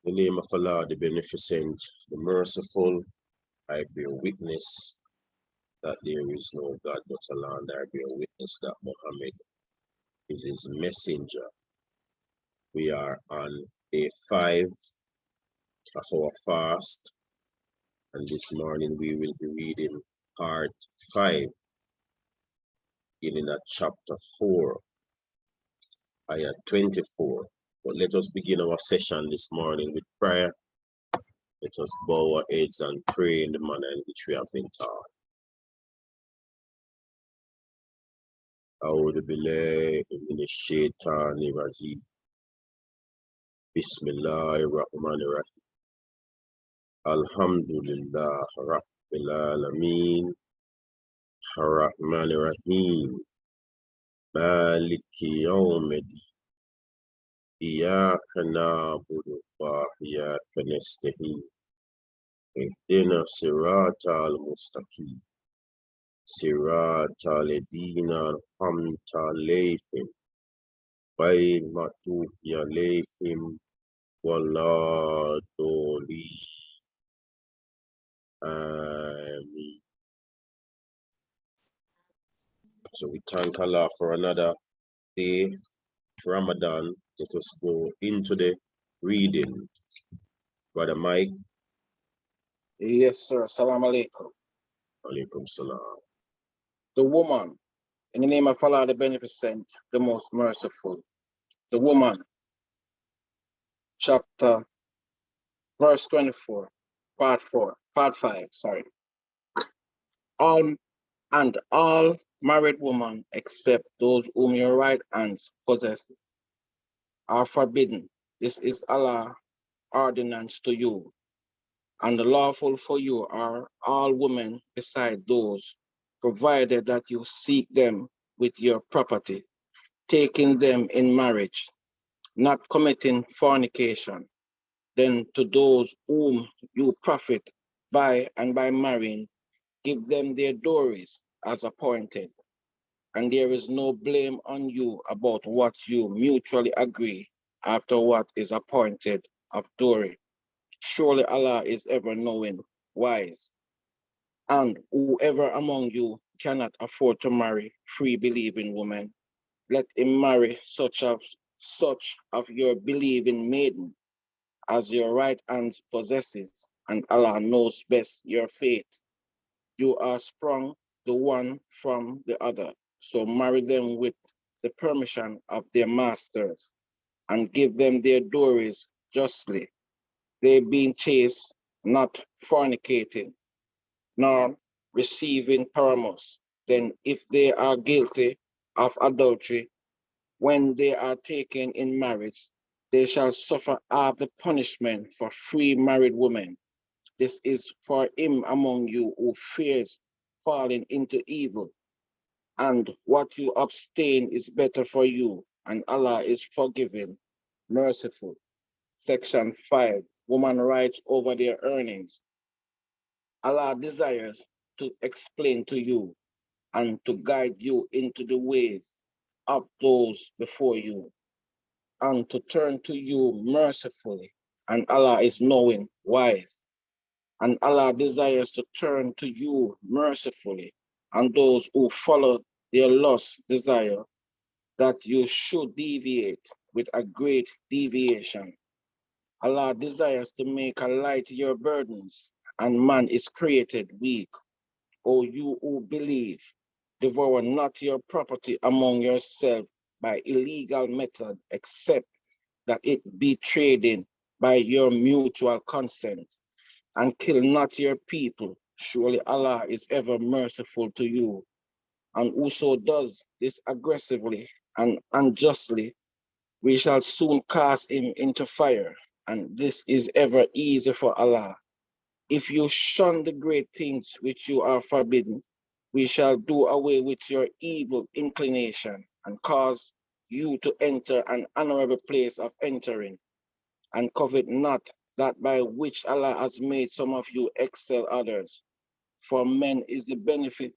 In the name of Allah, the Beneficent, the Merciful, I bear witness that there is no God but Allah, and I bear witness that Muhammad is his messenger. We are on day 5 of our fast, and this morning we will be reading part 5, beginning at chapter 4, ayah 24. But let us begin our session this morning with prayer. Let us bow our heads and pray in the manner in which we have been taught. أعوذ بالله من الشيطان الرجيم بسم الله الرحمن الرحيم الحمد لله رب العالمين الرحمن الرحيم مالك يوم الدين إياك نعبد وإياك نستعين اهدنا الصراط المستقيم صراط الذين أنعمت عليهم غير المغضوب عليهم ولا الضالين آمين. So we thank Allah for another day of Ramadan. Let us go into the reading. Brother Mike. Yes, sir. Assalamu alaikum. Alaikum salam. The woman, in the name of Allah, the Beneficent, the most merciful. The woman, chapter, verse 24, part 5, sorry. All married women, except those whom your right hands possess, are forbidden. This is Allah's ordinance to you. And the lawful for you are all women beside those, provided that you seek them with your property, taking them in marriage, not committing fornication. Then to those whom you profit by marrying, give them their dowries as appointed. And there is no blame on you about what you mutually agree after what is appointed of dowry. Surely Allah is ever knowing, wise. And whoever among you cannot afford to marry free believing women, let him marry such of your believing maiden as your right hand possesses, and Allah knows best your fate. You are sprung the one from the other, so marry them with the permission of their masters, and give them their dowries justly, they being chaste, not fornicating, nor receiving paramos. Then if they are guilty of adultery, when they are taken in marriage, they shall suffer half the punishment for free married women. This is for him among you who fears falling into evil. And what you abstain is better for you, and Allah is forgiving, merciful. Section 5, woman rights over their earnings. Allah desires to explain to you and to guide you into the ways of those before you, and to turn to you mercifully. And Allah is knowing, wise. And Allah desires to turn to you mercifully, and those who follow their lust desire that you should deviate with a great deviation. Allah desires to make a light your burdens, and man is created weak. O you who believe, devour not your property among yourselves by illegal method, except that it be traded by your mutual consent, and kill not your people. Surely Allah is ever merciful to you. And whoso does this aggressively and unjustly, we shall soon cast him into fire, and this is ever easy for Allah. If you shun the great things which you are forbidden, we shall do away with your evil inclination and cause you to enter an honorable place of entering, and covet not that by which Allah has made some of you excel others. For men is the benefit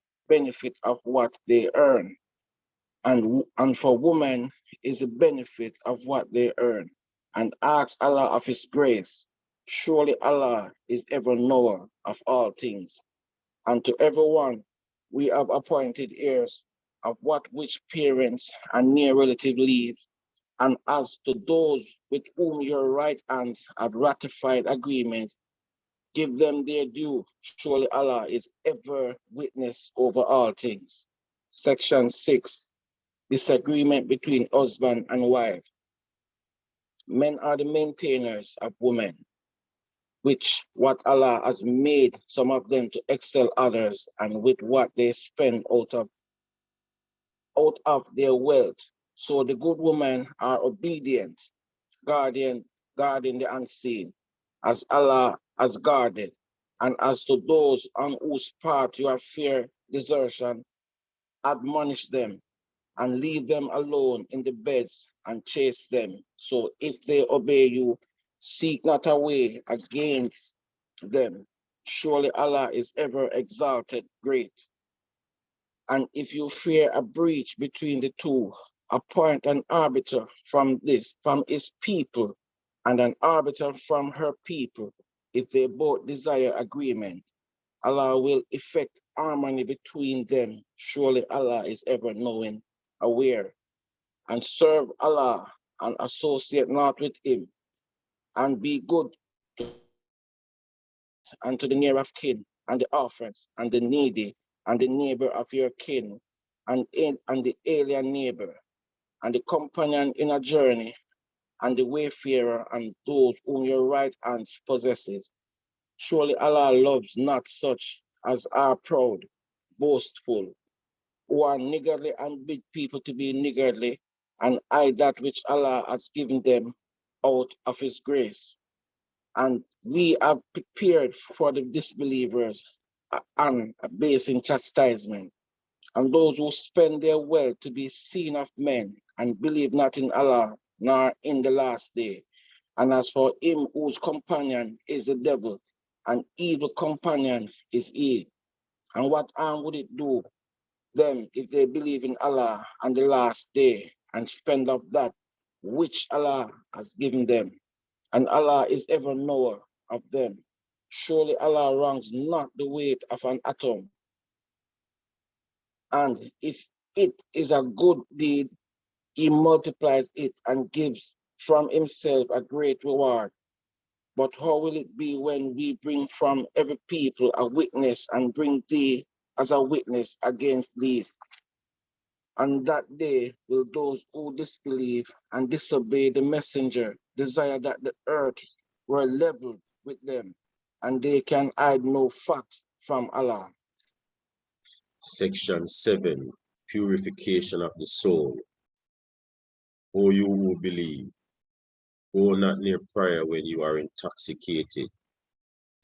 of what they earn, and for women is the benefit of what they earn. and ask Allah of His grace. Surely Allah is ever knower of all things. And to everyone we have appointed heirs of what which parents and near relative leave. And as to those with whom your right hands have ratified agreements, give them their due. Surely Allah is ever witness over all things. Section 6. Disagreement between husband and wife. Men are the maintainers of women, which what Allah has made some of them to excel others, and with what they spend out of their wealth. So the good women are obedient, guarding the unseen, as Allah has guarded. And as to those on whose part you have fear desertion, admonish them and leave them alone in the beds and chase them. So if they obey you, seek not a way against them. Surely Allah is ever exalted, great. And if you fear a breach between the two, appoint an arbiter from his people, and an arbiter from her people. If they both desire agreement, Allah will effect harmony between them. Surely Allah is ever knowing, aware. And serve Allah and associate not with Him, and be good to the parents and to the near of kin, and the orphans, and the needy, and the neighbor of your kin, and the alien neighbor, and the companion in a journey, and the wayfarer, and those whom your right hand possesses. Surely Allah loves not such as are proud, boastful, who are niggardly and bid people to be niggardly, and hide that which Allah has given them out of His grace. And we have prepared for the disbelievers an abasing chastisement, and those who spend their wealth to be seen of men, and believe not in Allah, nor in the last day. And as for him whose companion is the devil, an evil companion is he. And what harm would it do them if they believe in Allah and the last day, and spend of that which Allah has given them? And Allah is ever knower of them. Surely Allah wrongs not the weight of an atom. And if it is a good deed, He multiplies it and gives from Himself a great reward. But how will it be when we bring from every people a witness, and bring thee as a witness against these? On that day will those who disbelieve and disobey the messenger desire that the earth were leveled with them, and they can hide no fact from Allah. Section 7. Purification of the soul. O you who believe, go not near prayer when you are intoxicated,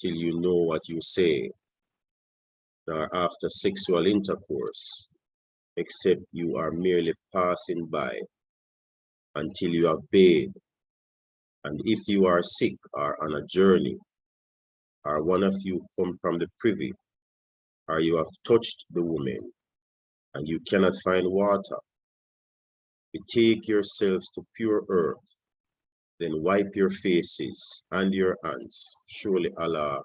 till you know what you say, nor after sexual intercourse, except you are merely passing by, until you have bathed. And if you are sick or on a journey, or one of you come from the privy, or you have touched the woman, and you cannot find water, betake yourselves to pure earth, then wipe your faces and your hands. Surely Allah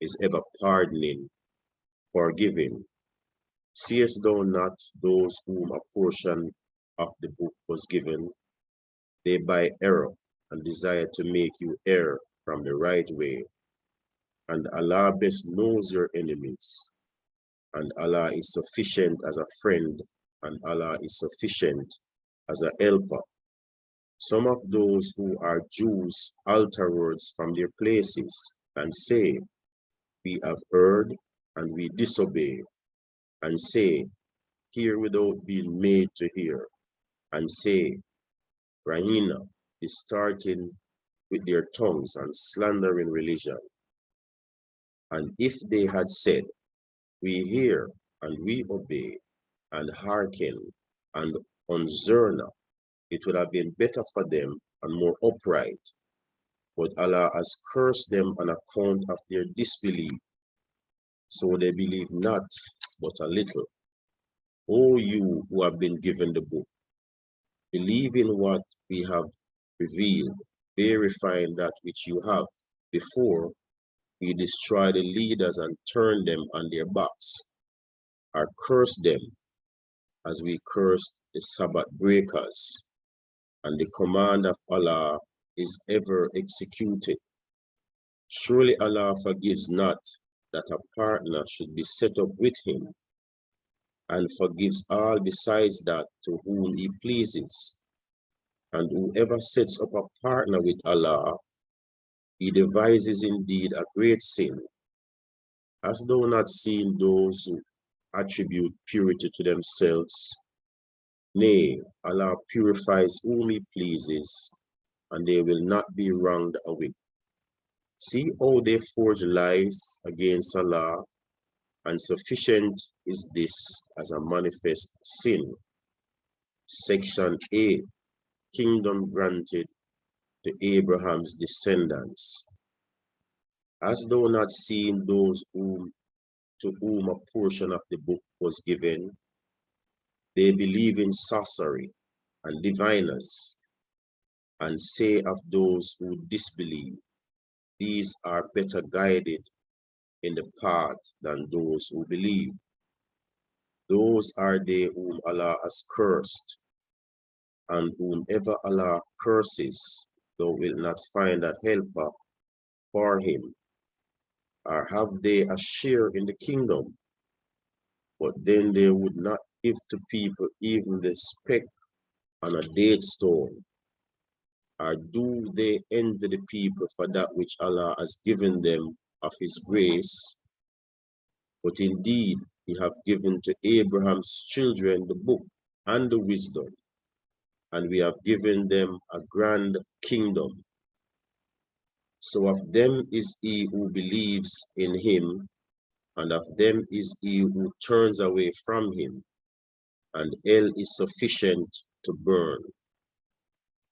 is ever pardoning, forgiving. Seest thou not those whom a portion of the book was given? They by error and desire to make you err from the right way. And Allah best knows your enemies. And Allah is sufficient as a friend, and Allah is sufficient as a helper. Some of those who are Jews alter words from their places and say, we have heard and we disobey, and say, hear without being made to hear, and say, Rahina is starting with their tongues and slandering religion. And if they had said, we hear and we obey, and hearken and unzerna, it would have been better for them and more upright. But Allah has cursed them on account of their disbelief, so they believe not but a little. O you who have been given the book, believe in what we have revealed, verifying that which you have. Before we destroy the leaders and turn them on their backs, or curse them as we cursed the Sabbath breakers, and the command of Allah is ever executed. Surely Allah forgives not that a partner should be set up with him, and forgives all besides that to whom he pleases. And whoever sets up a partner with Allah, he devises indeed a great sin. Hast thou not seen those who attribute purity to themselves? Nay, Allah purifies whom he pleases, and they will not be wronged away. See how they forge lies against Allah, and sufficient is this as a manifest sin. Section 8, Kingdom granted to Abraham's descendants. Hast thou not seen those to whom a portion of the book was given? They believe in sorcery and diviners, and say of those who disbelieve, these are better guided in the path than those who believe. Those are they whom Allah has cursed, and whomever Allah curses, thou wilt not find a helper for him. Or have they a share in the kingdom? But then they would not give to people even the speck on a date stone. Or do they envy the people for that which Allah has given them of his grace? But indeed, he have given to Abraham's children the book and the wisdom, and we have given them a grand kingdom. So of them is he who believes in him, and of them is he who turns away from him, and hell is sufficient to burn.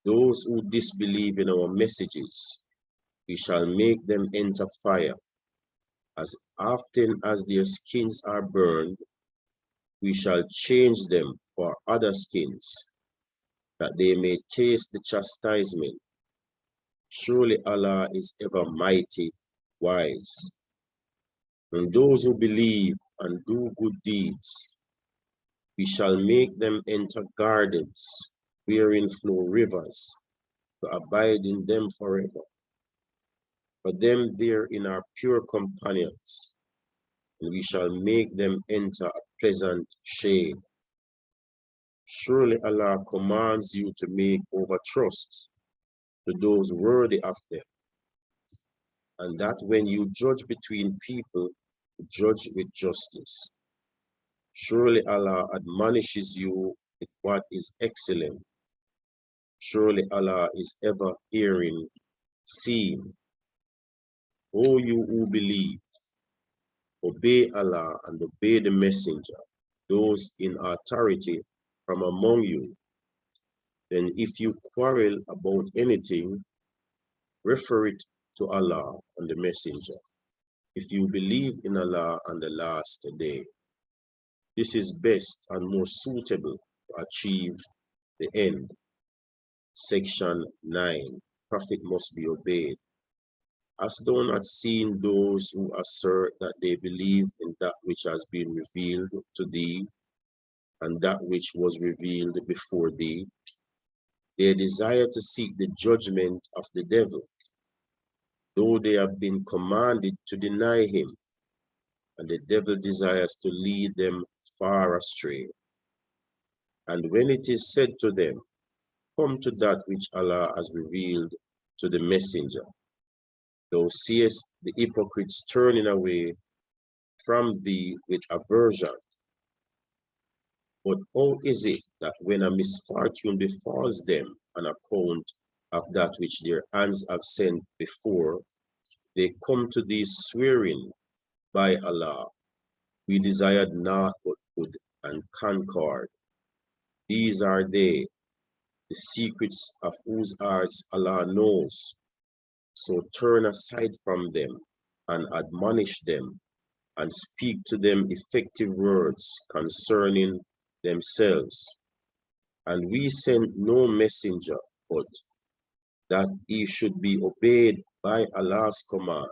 Those who disbelieve in our messages, we shall make them enter fire. As often as their skins are burned, we shall change them for other skins, that they may taste the chastisement. Surely Allah is ever mighty, wise. And those who believe and do good deeds, we shall make them enter gardens wherein flow rivers, to abide in them forever. For them therein are pure companions, and we shall make them enter a pleasant shade. Surely Allah commands you to make overthrows to those worthy of them, and that when you judge between people, judge with justice. Surely Allah admonishes you with what is excellent. Surely Allah is ever hearing, seeing. O you who believe, obey Allah and obey the messenger, those in authority from among you. Then if you quarrel about anything, refer it to Allah and the messenger. If you believe in Allah and the last day, this is best and more suitable to achieve the end. Section 9, Prophet must be obeyed. Hast thou not seen those who assert that they believe in that which has been revealed to thee, and that which was revealed before thee? They desire to seek the judgment of the devil, though they have been commanded to deny him, and the devil desires to lead them far astray. And when it is said to them, come to that which Allah has revealed to the messenger, thou seest the hypocrites turning away from thee with aversion. But how is it that when a misfortune befalls them on account of that which their hands have sent before, they come to thee swearing by Allah, we desired naught but good and concord. These are they, the secrets of whose hearts Allah knows. So turn aside from them and admonish them, and speak to them effective words concerning themselves. And we sent no messenger but that he should be obeyed by Allah's command.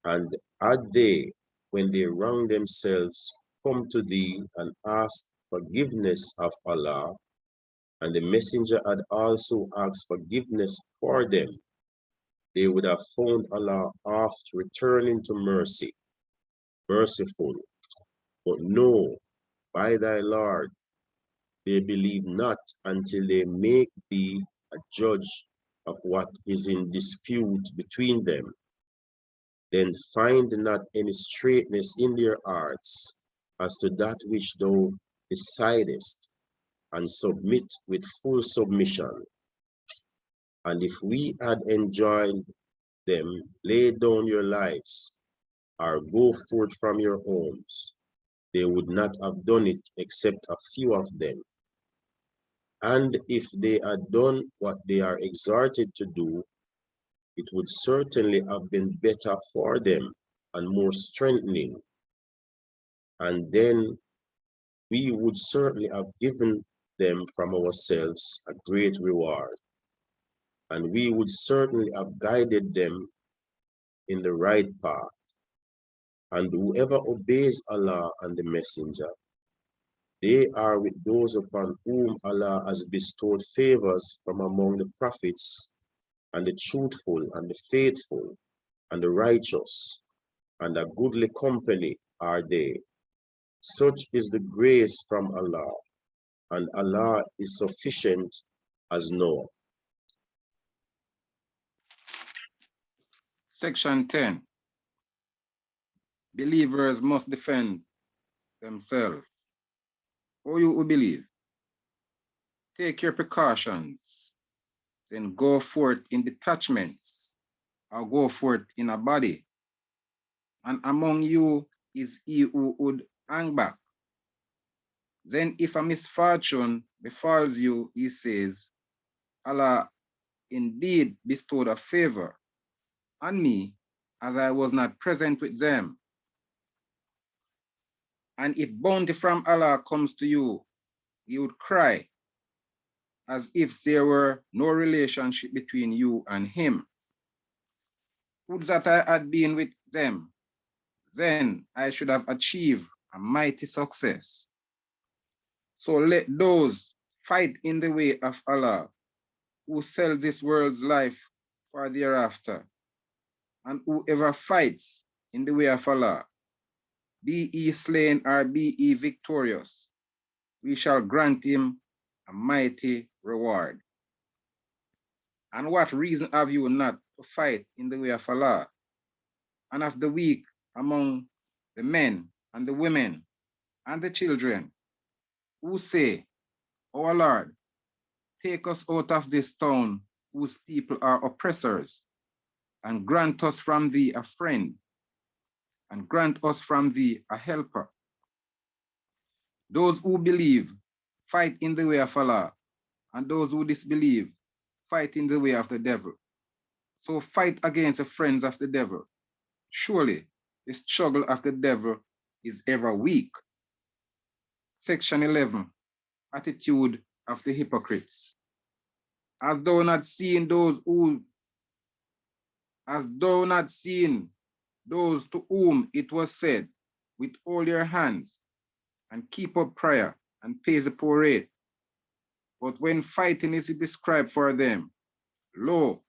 And had they, when they wrong themselves, come to thee and asked forgiveness of Allah, and the messenger had also asked forgiveness for them, they would have found Allah oft returning to mercy, merciful. But no, by thy Lord, they believe not until they make thee a judge of what is in dispute between them. Then find not any straightness in their hearts as to that which thou decidest, and submit with full submission. And if we had enjoined them, lay down your lives, or go forth from your homes, they would not have done it except a few of them. And if they had done what they are exhorted to do, it would certainly have been better for them and more strengthening. And then we would certainly have given them from ourselves a great reward. And we would certainly have guided them in the right path. And whoever obeys Allah and the Messenger, they are with those upon whom Allah has bestowed favors from among the prophets, and the truthful, and the faithful, and the righteous, and a goodly company are they. Such is the grace from Allah, and Allah is sufficient as knower. Section 10. Believers must defend themselves. O you who believe, take your precautions, then go forth in detachments, or go forth in a body. And among you is he who would hang back. Then if a misfortune befalls you, he says, Allah indeed bestowed a favor on me, as I was not present with them. And if bounty from Allah comes to you, you would cry, as if there were no relationship between you and him. Would that I had been with them, then I should have achieved a mighty success. So let those fight in the way of Allah who sell this world's life for thereafter, and whoever fights in the way of Allah, be he slain or be he victorious, we shall grant him a mighty reward. And what reason have you not to fight in the way of Allah, and of the weak among the men and the women and the children, who say, O Lord, take us out of this town whose people are oppressors, and grant us from thee a friend, and grant us from thee a helper. Those who believe fight in the way of Allah, and those who disbelieve fight in the way of the devil. So fight against the friends of the devil. Surely the struggle of the devil is ever weak. Section 11, attitude of the hypocrites. As thou not seeing those to whom it was said, withhold your hands and keep up prayer and pay the poor rate. But when fighting is prescribed for them, lo,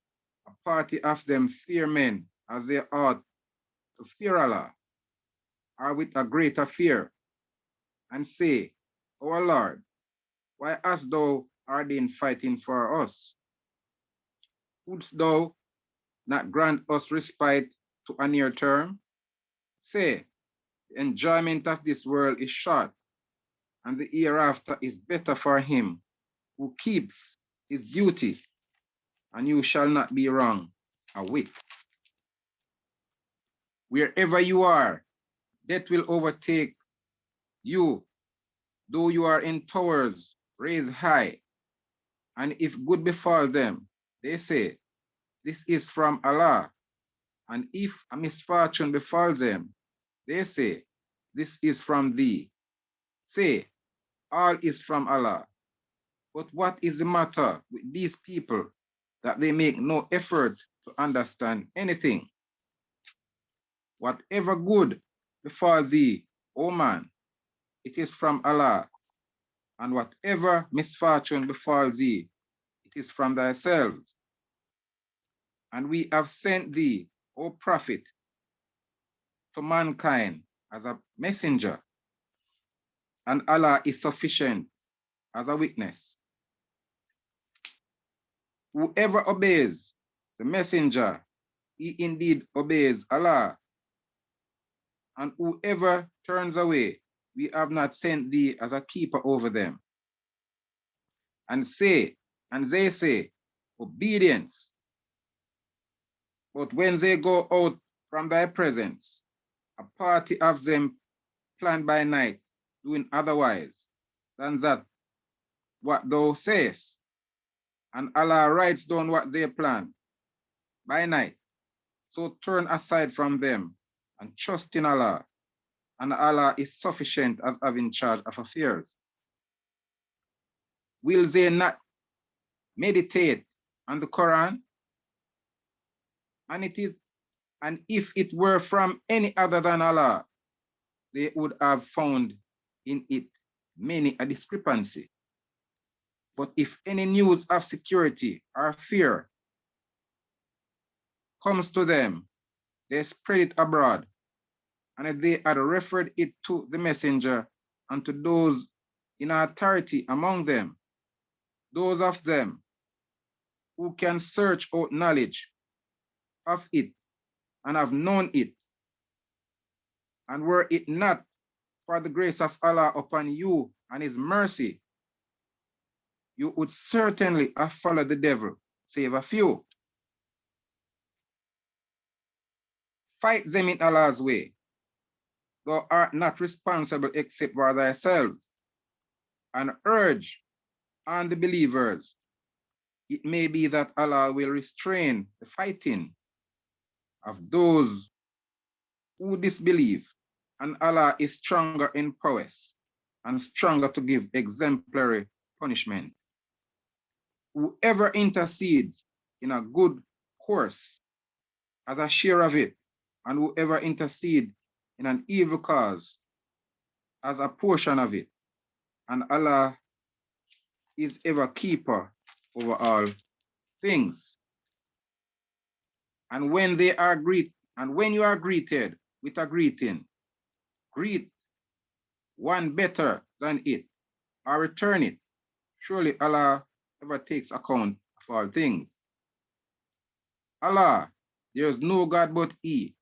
a party of them fear men as they ought to fear Allah, or with a greater fear, and say, O Lord, why hast thou ordained fighting for us? Wouldst thou not grant us respite to a near term? Say, the enjoyment of this world is short, and the hereafter is better for him who keeps his duty, and you shall not be wrong a whit. Wherever you are, death will overtake you, though you are in towers raised high. And if good befall them, they say, this is from Allah. And if a misfortune befalls them, they say, this is from thee. Say, all is from Allah. But what is the matter with these people that they make no effort to understand anything. Whatever good befall thee, O man, it is from Allah, and whatever misfortune befalls thee, it is from thyself. And we have sent thee, O prophet, to mankind as a messenger, and Allah is sufficient as a witness. Whoever obeys the messenger, he indeed obeys Allah. And whoever turns away, we have not sent thee as a keeper over them. And they say, obedience. But when they go out from thy presence, a party of them planned by night, doing otherwise than that what thou sayest. And Allah writes down what they plan by night. So turn aside from them and trust in Allah. And Allah is sufficient as having charge of affairs. Will they not meditate on the Quran? And if it were from any other than Allah, they would have found in it many a discrepancy. But if any news of security or fear comes to them, they spread it abroad, and if they had referred it to the messenger and to those in authority among them, those of them who can search out knowledge of it and have known it, and were it not for the grace of Allah upon you and his mercy, you would certainly have followed the devil, save a few. Fight them in Allah's way. Thou art not responsible except for thyself, and urge on the believers. It may be that Allah will restrain the fighting of those who disbelieve, and Allah is stronger in prowess and stronger to give exemplary punishment. Whoever intercedes in a good course has a share of it, and whoever intercedes in an evil cause has a portion of it, and Allah is ever keeper over all things. And when you are greeted with a greeting, greet one better than it, or return it. Surely Allah ever takes account of all things. Allah, there is no God but He.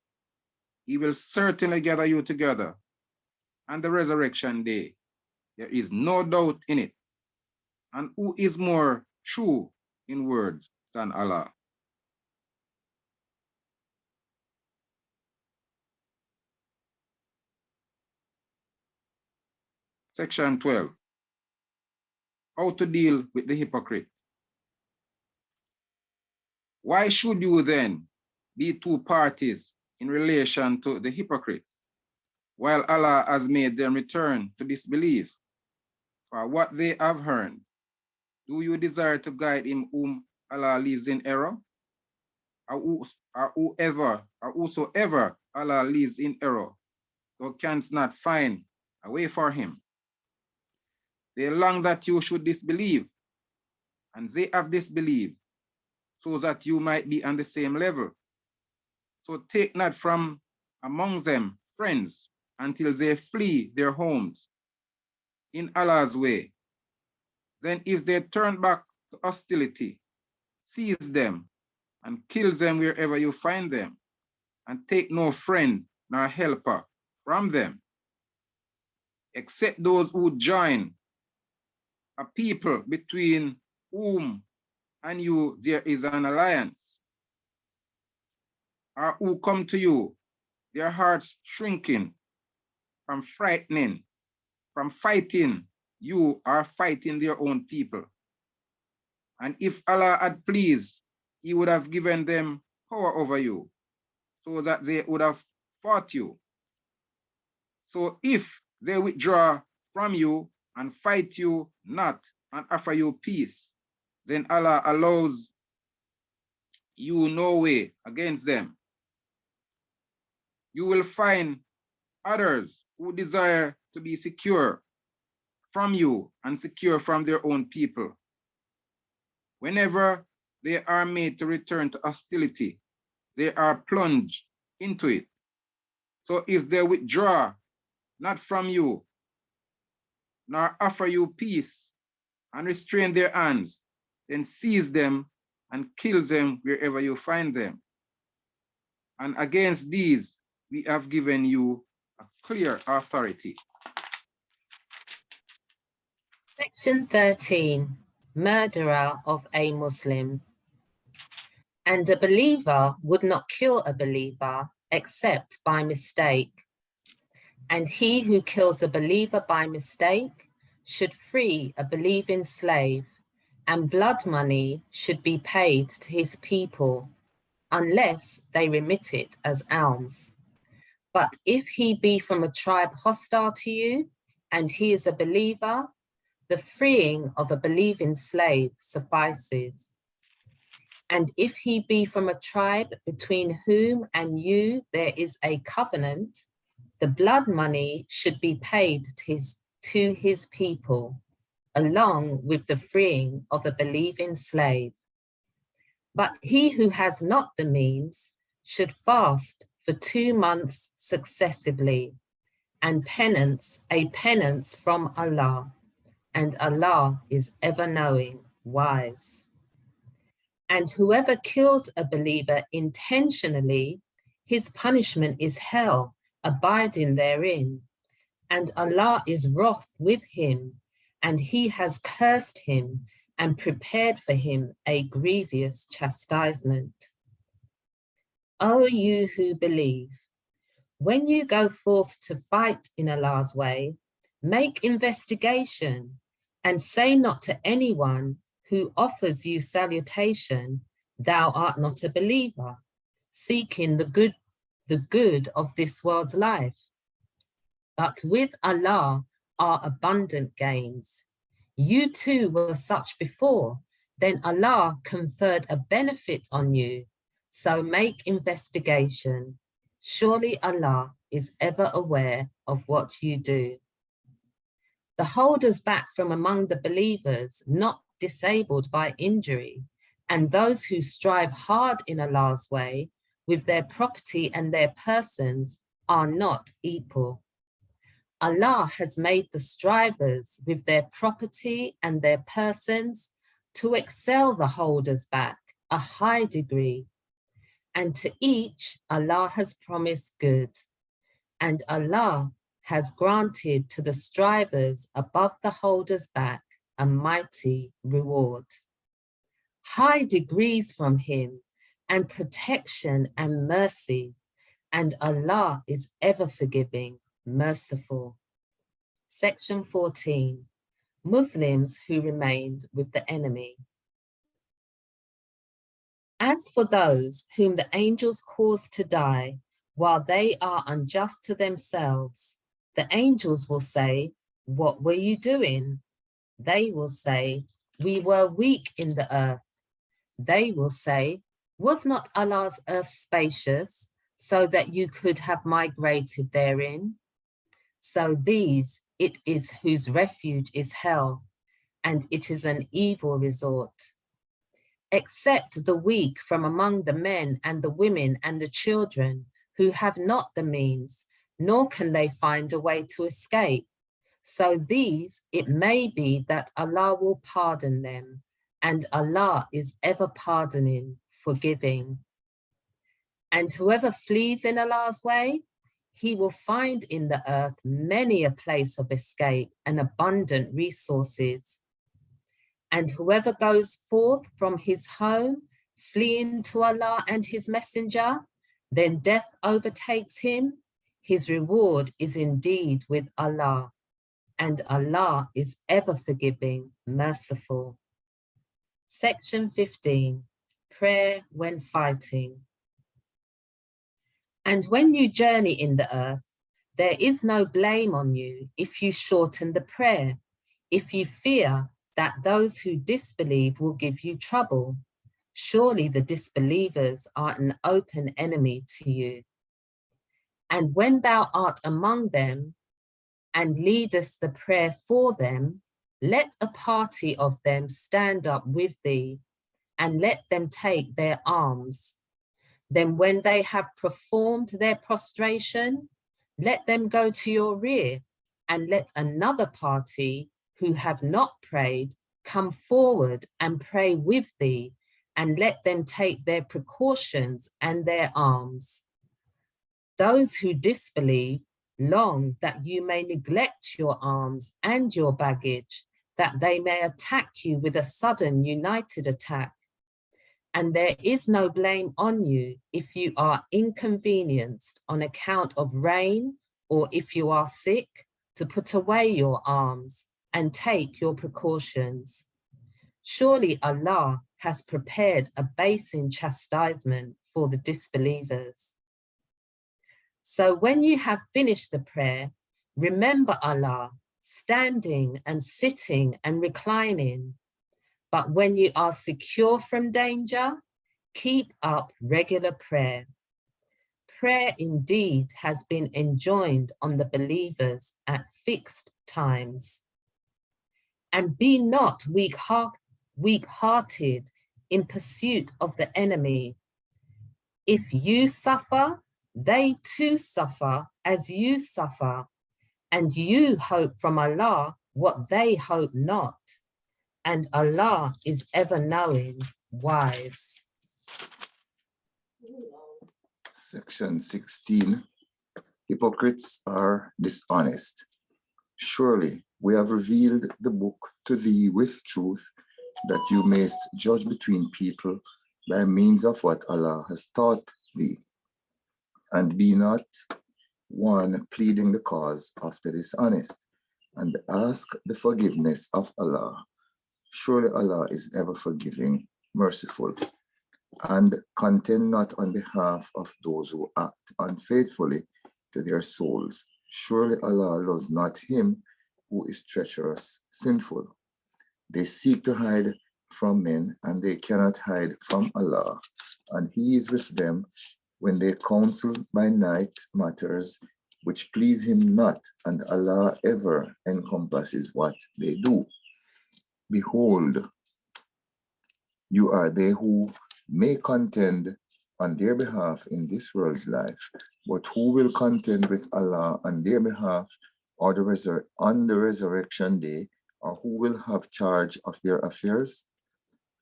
He will certainly gather you together on the resurrection day. There is no doubt in it. And who is more true in words than Allah? Section 12. How to deal with the hypocrite. Why should you then be two parties in relation to the hypocrites, while Allah has made them return to disbelief for what they have heard? Do you desire to guide him whom Allah leaves in error? Or whosoever Allah leaves in error, thou canst not find a way for him. They long that you should disbelieve, and they have disbelieved, so that you might be on the same level. So take not from among them friends until they flee their homes in Allah's way. Then if they turn back to hostility, seize them and kill them wherever you find them, and take no friend nor helper from them, except those who join a people between whom and you there is an alliance, or who come to you, their hearts shrinking from fighting you or fighting their own people. And if Allah had pleased, He would have given them power over you, so that they would have fought you. So if they withdraw from you and fight you not and offer you peace, then Allah allows you no way against them. You will find others who desire to be secure from you and secure from their own people. Whenever they are made to return to hostility, they are plunged into it. So if they withdraw not from you, nor offer you peace and restrain their hands, then seize them and kill them wherever you find them. And against these, we have given you a clear authority. Section 13, murderer of a Muslim. And a believer would not kill a believer except by mistake. And he who kills a believer by mistake should free a believing slave, and blood money should be paid to his people, unless they remit it as alms. But if he be from a tribe hostile to you, and he is a believer, the freeing of a believing slave suffices. And if he be from a tribe between whom and you there is a covenant, the blood money should be paid to his people, along with the freeing of a believing slave. But he who has not the means should fast for 2 months successively, and a penance from Allah, and Allah is ever knowing, wise. And whoever kills a believer intentionally, his punishment is hell, abiding therein. And Allah is wroth with him, and he has cursed him and prepared for him a grievous chastisement. O you who believe, when you go forth to fight in Allah's way, make investigation and say not to anyone who offers you salutation, thou art not a believer, seeking the good of this world's life. But with Allah are abundant gains. You too were such before, then Allah conferred a benefit on you. So make investigation. Surely Allah is ever aware of what you do. The holders back from among the believers, not disabled by injury, and those who strive hard in Allah's way with their property and their persons are not equal. Allah has made the strivers with their property and their persons to excel the holders back a high degree, and to each Allah has promised good, and Allah has granted to the strivers above the holders back a mighty reward. High degrees from him, and protection and mercy, and Allah is ever forgiving, merciful. Section 14, Muslims who remained with the enemy. As for those whom the angels cause to die while they are unjust to themselves, the angels will say, what were you doing? They will say, we were weak in the earth. They will say, was not Allah's earth spacious so that you could have migrated therein? So these it is whose refuge is hell, and it is an evil resort. Except the weak from among the men and the women and the children who have not the means, nor can they find a way to escape. So these, it may be that Allah will pardon them, and Allah is ever pardoning, forgiving. And whoever flees in Allah's way, he will find in the earth many a place of escape and abundant resources. And whoever goes forth from his home, fleeing to Allah and his messenger, then death overtakes him. His reward is indeed with Allah, and Allah is ever forgiving, merciful. Section 15, prayer when fighting. And when you journey in the earth, there is no blame on you if you shorten the prayer, if you fear that those who disbelieve will give you trouble. Surely the disbelievers are an open enemy to you. And when thou art among them and leadest the prayer for them, let a party of them stand up with thee, and let them take their arms. Then when they have performed their prostration, let them go to your rear, and let another party who have not prayed come forward and pray with thee, and let them take their precautions and their arms. Those who disbelieve long that you may neglect your arms and your baggage, that they may attack you with a sudden united attack. And there is no blame on you if you are inconvenienced on account of rain, or if you are sick, to put away your arms and take your precautions. Surely Allah has prepared a basin chastisement for the disbelievers. So when you have finished the prayer, remember Allah, standing and sitting and reclining. But when you are secure from danger, keep up regular prayer. Prayer indeed has been enjoined on the believers at fixed times. And be not weak-hearted in pursuit of the enemy. If you suffer, they too suffer as you suffer, and you hope from Allah what they hope not. And Allah is ever knowing, wise. Section 16. Hypocrites are dishonest. Surely we have revealed the book to thee with truth, that you mayst judge between people by means of what Allah has taught thee. And be not one pleading the cause of the dishonest, and ask the forgiveness of Allah. Surely Allah is ever forgiving, merciful. And contend not on behalf of those who act unfaithfully to their souls. Surely Allah loves not him who is treacherous, sinful. They seek to hide from men, and they cannot hide from Allah. And he is with them when they counsel by night matters which please him not, and Allah ever encompasses what they do. Behold, you are they who may contend on their behalf in this world's life, but who will contend with Allah on their behalf or on the resurrection day, or who will have charge of their affairs?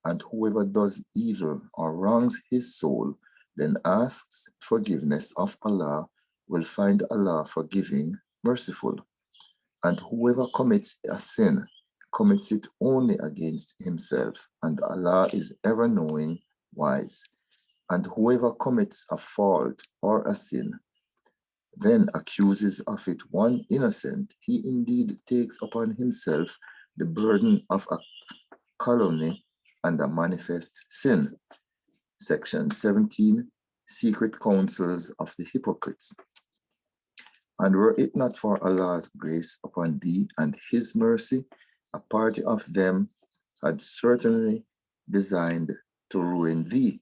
And whoever does evil or wrongs his soul, then asks forgiveness of Allah, will find Allah forgiving, merciful. And whoever commits a sin, commits it only against himself, and Allah is ever knowing, wise. And whoever commits a fault or a sin, then accuses of it one innocent, he indeed takes upon himself the burden of a calumny and a manifest sin. Section 17, Secret Counsels of the Hypocrites. And were it not for Allah's grace upon thee and his mercy, a party of them had certainly designed to ruin thee,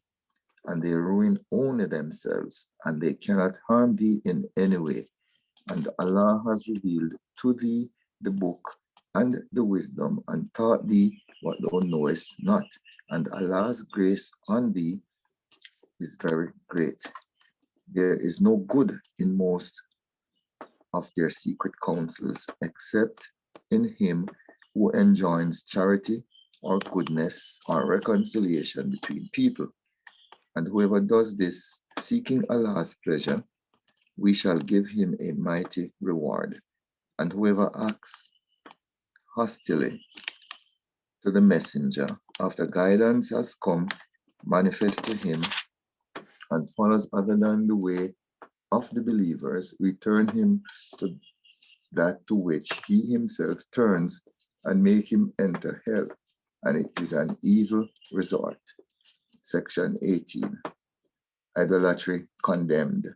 and they ruin only themselves, and they cannot harm thee in any way. And Allah has revealed to thee the book and the wisdom, and taught thee what thou knowest not. And Allah's grace on thee is very great. There is no good in most of their secret counsels, except in him who enjoins charity or goodness or reconciliation between people. And whoever does this, seeking Allah's pleasure, we shall give him a mighty reward. And whoever acts hostilely to the messenger after guidance has come manifest to him, and follows other than the way of the believers, we turn him to that to which he himself turns, and make him enter hell, and it is an evil resort. Section 18, Idolatry condemned.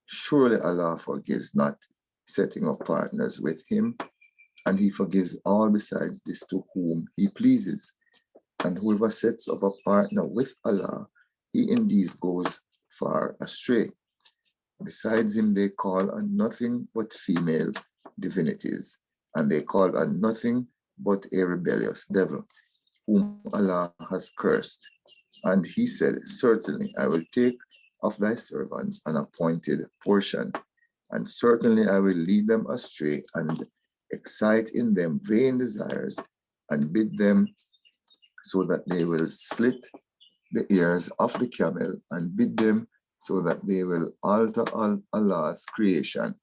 Surely Allah forgives not setting up partners with him, and he forgives all besides this to whom he pleases. And whoever sets up a partner with Allah, he indeed goes far astray. Besides him, they call on nothing but female divinities, and they call on nothing but a rebellious devil, whom Allah has cursed. And he said, certainly I will take of thy servants an appointed portion, and certainly I will lead them astray and excite in them vain desires and bid them so that they will slit the ears of the camel and bid them so that they will alter Allah's creation.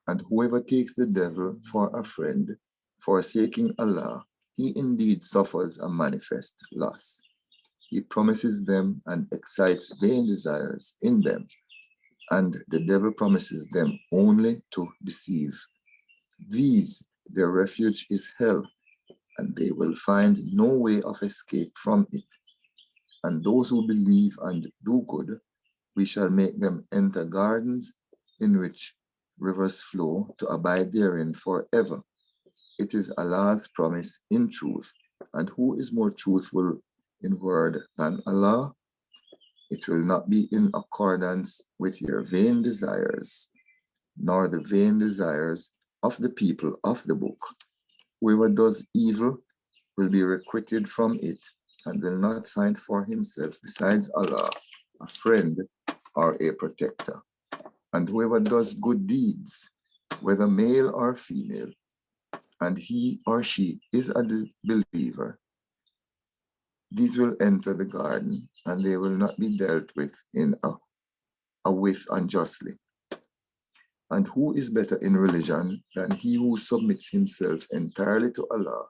And whoever takes the devil for a friend, forsaking Allah, he indeed suffers a manifest loss. He promises them and excites vain desires in them, and the devil promises them only to deceive. These, their refuge is hell, and they will find no way of escape from it. And those who believe and do good, we shall make them enter gardens in which rivers flow to abide therein forever. It is Allah's promise in truth, and who is more truthful in word than Allah? It will not be in accordance with your vain desires, nor the vain desires of the people of the book. Whoever does evil will be requited from it and will not find for himself besides Allah a friend or a protector. And whoever does good deeds, whether male or female, and he or she is a believer, these will enter the garden, and they will not be dealt with with unjustly. And who is better in religion than he who submits himself entirely to Allah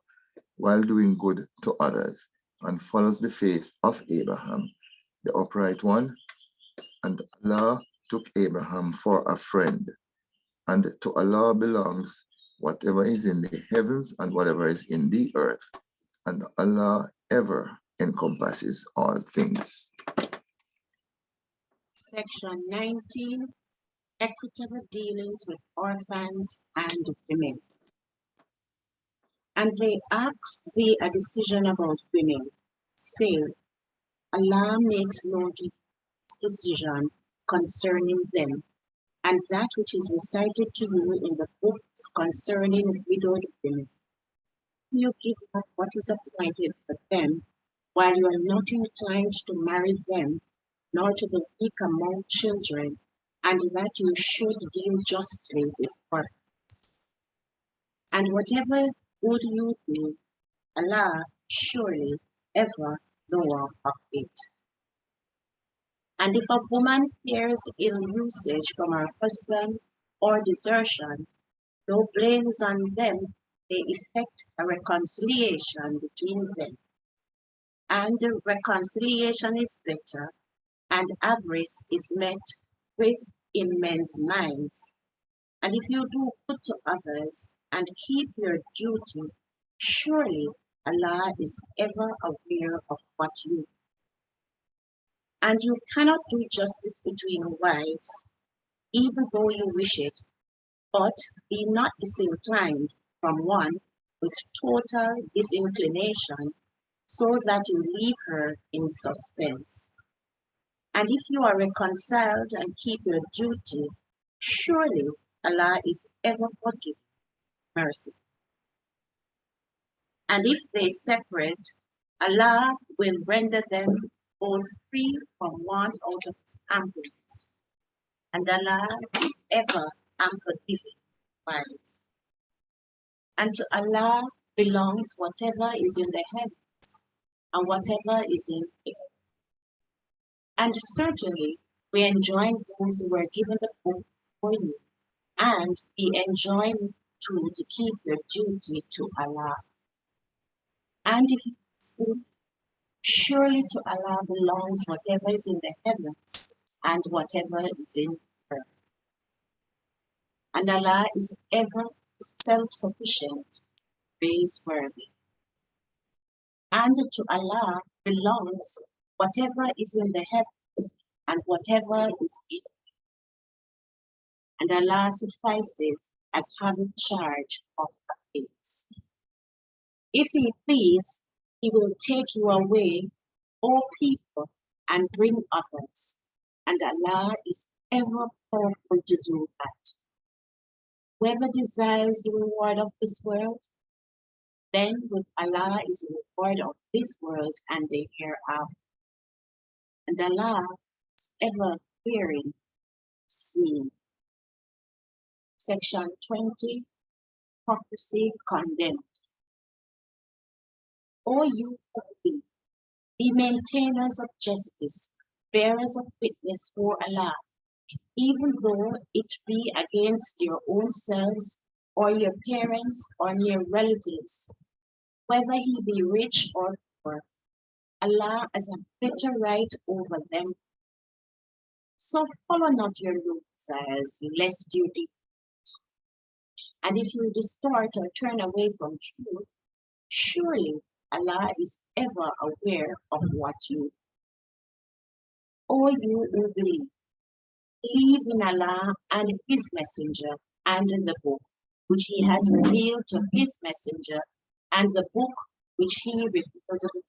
while doing good to others and follows the faith of Abraham, the upright one? And Allah took Abraham for a friend, and to Allah belongs whatever is in the heavens and whatever is in the earth, and Allah ever encompasses all things. Section 19, equitable dealings with orphans and women. And they asked thee a decision about women, saying, Allah makes known to decision concerning them, and that which is recited to you in the books concerning widowed women. You give up what is appointed for them, while you are not inclined to marry them, nor to the weak among children, and that you should deal justly with orphans. And whatever good you do, Allah surely ever knower of it. And if a woman fears ill usage from her husband or desertion, no blame is on them, they effect a reconciliation between them. And the reconciliation is better, and avarice is met with in men's minds. And if you do good to others and keep your duty, surely Allah is ever aware of what you do. And you cannot do justice between wives, even though you wish it, but be not disinclined from one with total disinclination, so that you leave her in suspense. And if you are reconciled and keep your duty, surely Allah is ever forgiving, mercy. And if they separate, Allah will render them both free from want out of his ampleness. And Allah is ever unforgiving, wise. And to Allah belongs whatever is in the heavens and whatever is in the earth. And certainly we enjoin those who were given the book for you, and we enjoin you to keep your duty to Allah. And if you speak, surely to Allah belongs whatever is in the heavens and whatever is in the earth. And Allah is ever self-sufficient, praiseworthy. And to Allah belongs whatever is in the heavens and whatever is in the earth. And Allah suffices as having charge of things. If he please, He will take you away, O people, and bring others. And Allah is ever powerful to do that. Whoever desires the reward of this world, then with Allah is the reward of this world and the hereafter. And Allah is ever hearing, seeing. Section 20, Prophecy Condemned. O you who believe, be maintainers of justice, bearers of witness for Allah, even though it be against your own selves or your parents or near relatives, whether he be rich or poor. Allah has a better right over them. So follow not your own desires, lest you depart. And if you distort or turn away from truth, surely Allah is ever aware of what you do. O you who believe in Allah and His Messenger and in the book which He has revealed to His Messenger and the book which He revealed.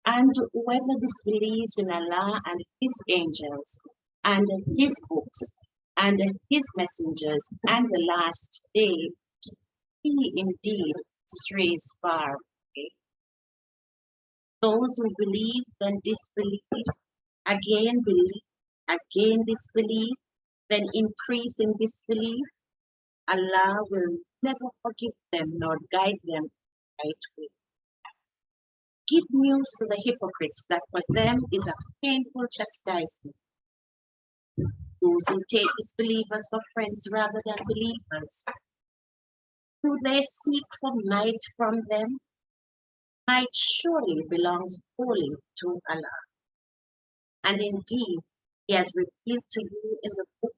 And whoever disbelieves in Allah and His angels and His books and His messengers and the last day, he indeed strays far away. Those who believe then disbelieve, again believe, again disbelieve, then increase in disbelief, Allah will never forgive them nor guide them right way. Give news to the hypocrites that for them is a painful chastisement. Those who take disbelievers for friends rather than believers, do they seek for might from them? Might surely belongs wholly to Allah. And indeed, He has revealed to you in the book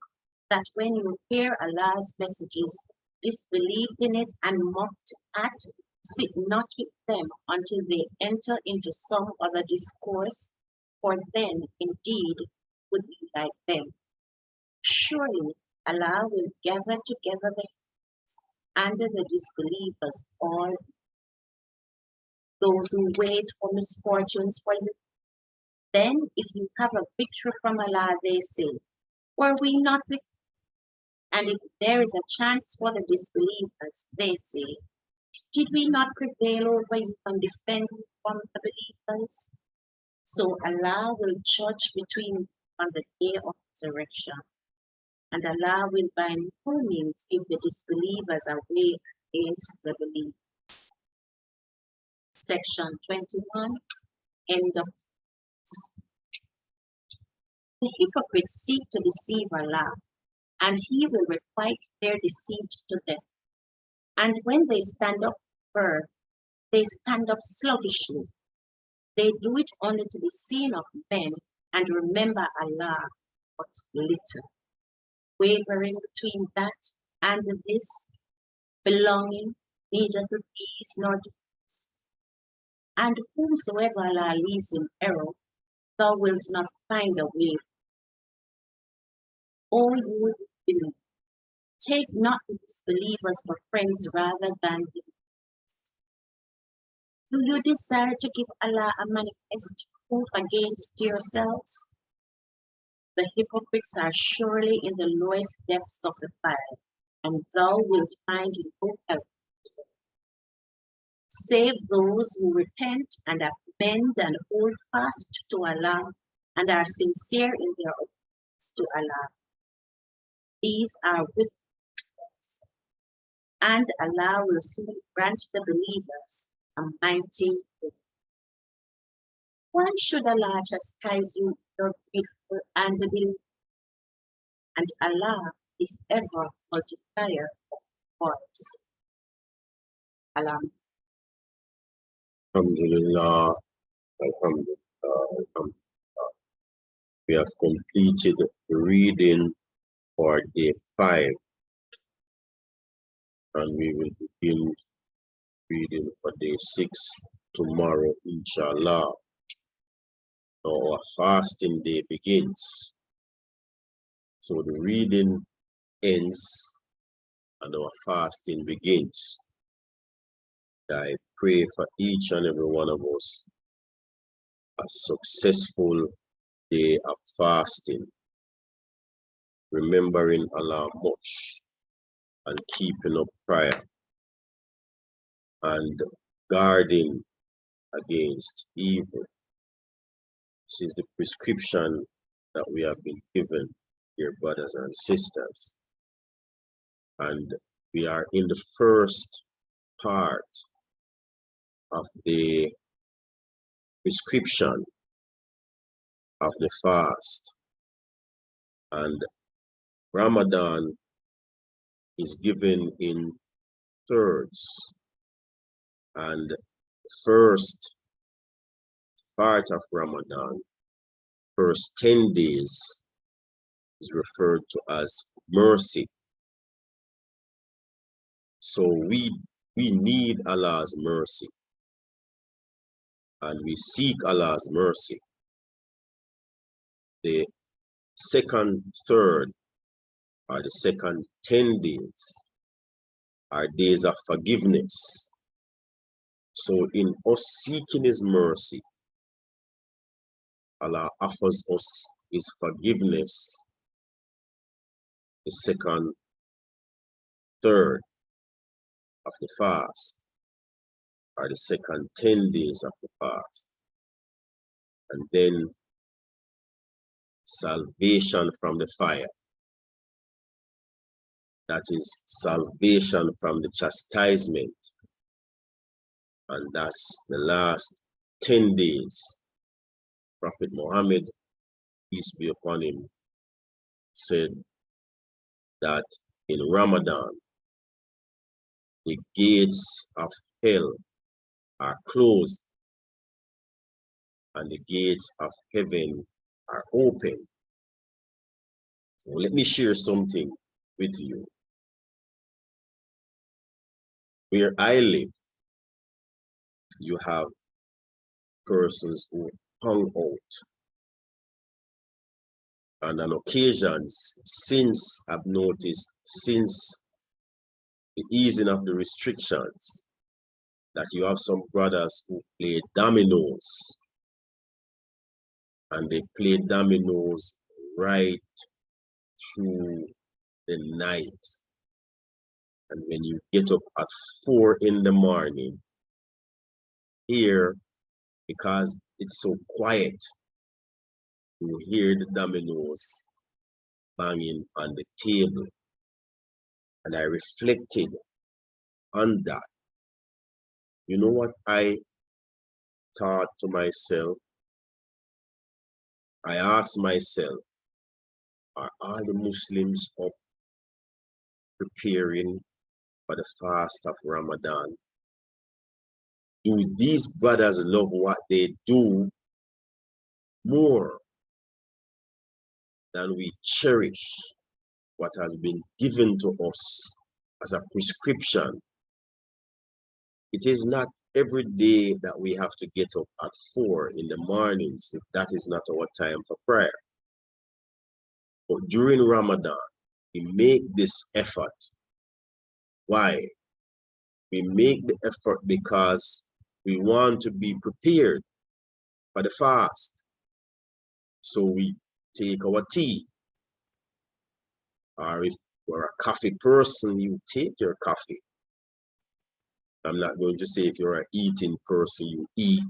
that when you hear Allah's messages, disbelieved in it and mocked at, sit not with them until they enter into some other discourse, for then indeed would be like them. Surely Allah will gather together the and the disbelievers all. Those who wait for misfortunes for you. Then if you have a victory from Allah, they say, were we not with you? And if there is a chance for the disbelievers, they say, did we not prevail over you and defend you from the believers? So Allah will judge between you on the day of resurrection. And Allah will by no means give the disbelievers away against the believers. Section 21, end of. The hypocrites seek to deceive Allah, and He will requite their deceit to them. And when they stand up firm, they stand up sluggishly. They do it only to be seen of men and remember Allah but little, wavering between that and this, belonging neither to peace nor to peace. And whomsoever Allah leaves in error, thou wilt not find a way. O you who believe, take not the disbelievers for friends rather than believers. Do you desire to give Allah a manifest proof against yourselves? The hypocrites are surely in the lowest depths of the fire, and thou wilt find no help. Save those who repent and amend and hold fast to Allah and are sincere in their obedience to Allah. These are with us, and Allah will soon grant the believers a mighty reward. Why should Allah chastise you, your faithful and believing? And Allah is ever multiplier of rewards. Allah. Alhamdulillah, Alhamdulillah, Alhamdulillah. We have completed the reading for day 5, and we will begin reading for day 6 tomorrow, inshallah. Our fasting day begins. So the reading ends and our fasting begins. I pray for each and every one of us a successful day of fasting, remembering Allah much and keeping up prayer and guarding against evil. This is the prescription that we have been given, dear brothers and sisters. And we are in the first part of the prescription of the fast. And Ramadan is given in thirds. And the first part of Ramadan, first 10 days, is referred to as mercy. So we need Allah's mercy, and we seek Allah's mercy. The second third, or the second 10 days, are days of forgiveness. So in us seeking His mercy, Allah offers us His forgiveness the second third of the fast, or the second 10 days of the fast. And then salvation from the fire. That is salvation from the chastisement. And that's the last 10 days. Prophet Muhammad, peace be upon him, said that in Ramadan, the gates of hell are closed and the gates of heaven are open. So let me share something with you. Where I live, you have persons who hung out. And on occasions, since I've noticed, since the easing of the restrictions, that you have some brothers who play dominoes. And they play dominoes right through the night. And when you get up at 4 in the morning, here, because it's so quiet, you hear the dominoes banging on the table. And I reflected on that. You know what I thought to myself? I asked myself, are all the Muslims up preparing for the fast of Ramadan? Do these brothers love what they do more than we cherish what has been given to us as a prescription? It is not every day that we have to get up at 4 in the mornings if that is not our time for prayer. But during Ramadan, we make this effort. Why? We make the effort because we want to be prepared for the fast. So we take our tea. Or if you're a coffee person, you take your coffee. I'm not going to say if you're an eating person, you eat.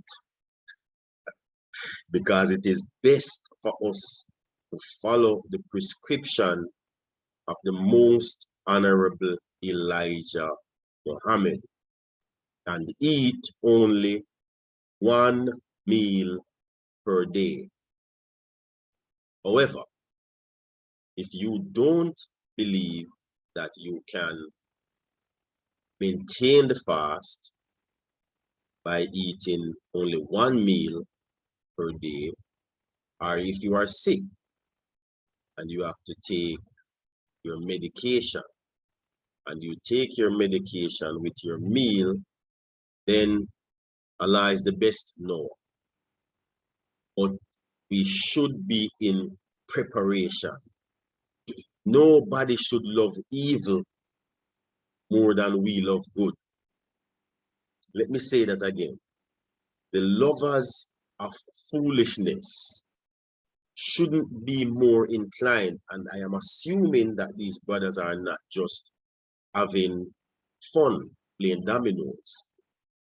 Because it is best for us to follow the prescription of the most honorable Elijah Muhammad and eat only 1 meal per day. However, if you don't believe that you can maintain the fast by eating only 1 meal per day, or if you are sick and you have to take your medication and you take your medication with your meal, then Allah is the best knower. But we should be in preparation. Nobody should love evil more than we love good. Let me say that again. The lovers of foolishness shouldn't be more inclined, and I am assuming that these brothers are not just having fun playing dominoes.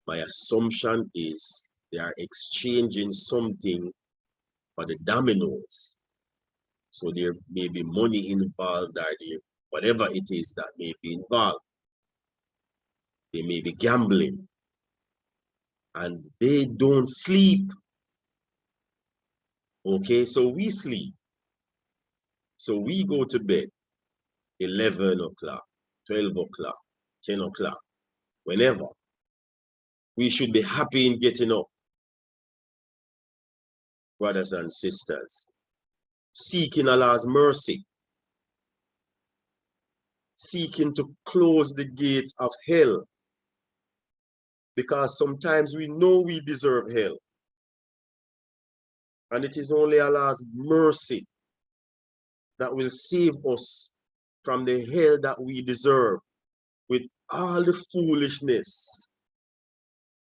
My assumption is they are exchanging something for the dominoes. So there may be money involved, or there, whatever it is that may be involved. They may be gambling. And they don't sleep. Okay, so we sleep. So we go to bed 11 o'clock, 12 o'clock, 10 o'clock, whenever. We should be happy in getting up, brothers and sisters, seeking Allah's mercy, seeking to close the gates of hell, because sometimes we know we deserve hell. And it is only Allah's mercy that will save us from the hell that we deserve, with all the foolishness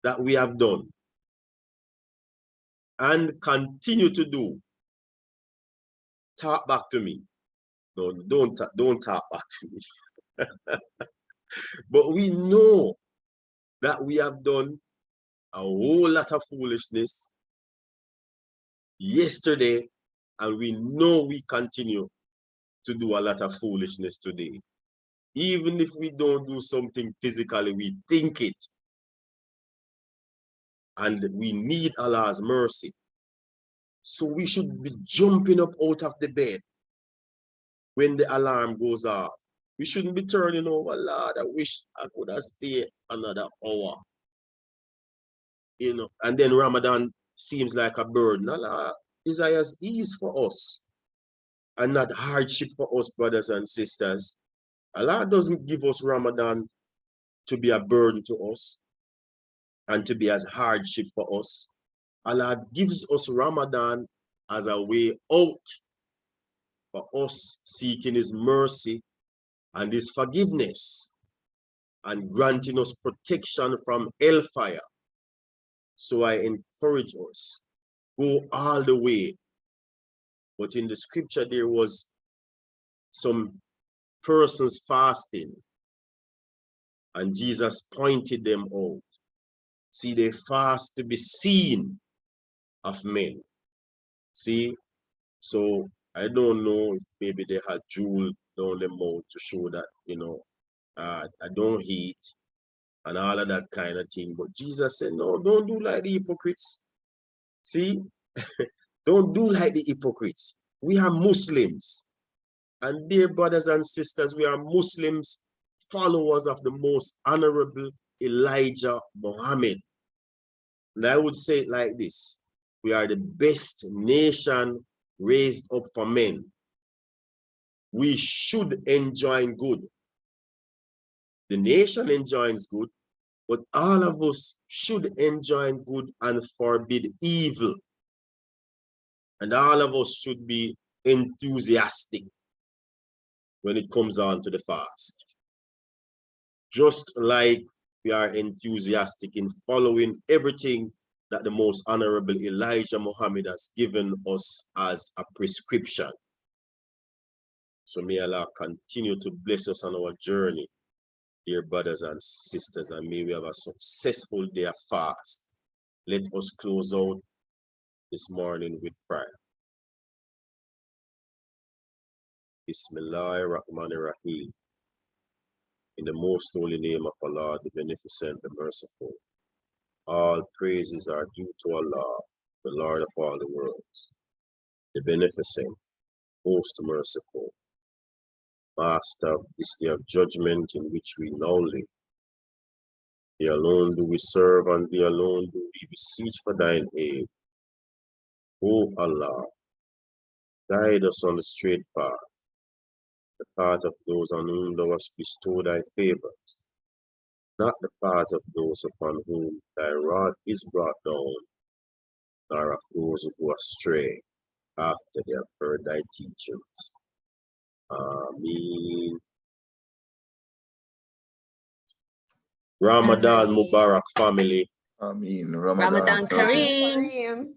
that we have done and continue to do. Talk back to me. No, don't talk back to me. But we know that we have done a whole lot of foolishness yesterday, and we know we continue to do a lot of foolishness today. Even if we don't do something physically, we think it. And we need Allah's mercy. So we should be jumping up out of the bed when the alarm goes off. We shouldn't be turning over, Lord, I wish I could have stayed another hour. You know, and then Ramadan seems like a burden. Allah desires ease for us and not hardship for us, brothers and sisters. Allah doesn't give us Ramadan to be a burden to us and to be as hardship for us. Allah gives us Ramadan as a way out for us seeking His mercy and His forgiveness and granting us protection from hellfire. So I encourage us, go all the way. But in the scripture, there was some persons fasting, and Jesus pointed them out. See, they fast to be seen of men. See, so I don't know if maybe they had jewel down the mouth to show that, you know, I don't eat and all of that kind of thing. But Jesus said, no, don't do like the hypocrites. See, don't do like the hypocrites. We are Muslims. And dear brothers and sisters, we are Muslims, followers of the most honorable Elijah Muhammad. And I would say it like this: we are the best nation raised up for men. We should enjoy good. The nation enjoys good, but all of us should enjoy good and forbid evil. And all of us should be enthusiastic when it comes on to the fast. Just like we are enthusiastic in following everything that the most honorable Elijah Muhammad has given us as a prescription. So may Allah continue to bless us on our journey, dear brothers and sisters, and may we have a successful day of fast. Let us close out this morning with prayer. Bismillahir Rahmanir Rahim. In the most holy name of Allah, the Beneficent, the Merciful. All praises are due to Allah, the Lord of all the worlds, the Beneficent, most merciful, Master of this day of judgment in which we now live. Thee alone do we serve, and Thee alone do we beseech for Thine aid. O Allah, guide us on the straight path, the path of those on whom Thou hast bestowed Thy favors, not the path of those upon whom Thy rod is brought down, nor of those who go astray after they have heard Thy teachings. Ameen. Ramadan Ameen. Mubarak, family. Ameen. Ramadan Ramadan Kareem. Kareem. Kareem.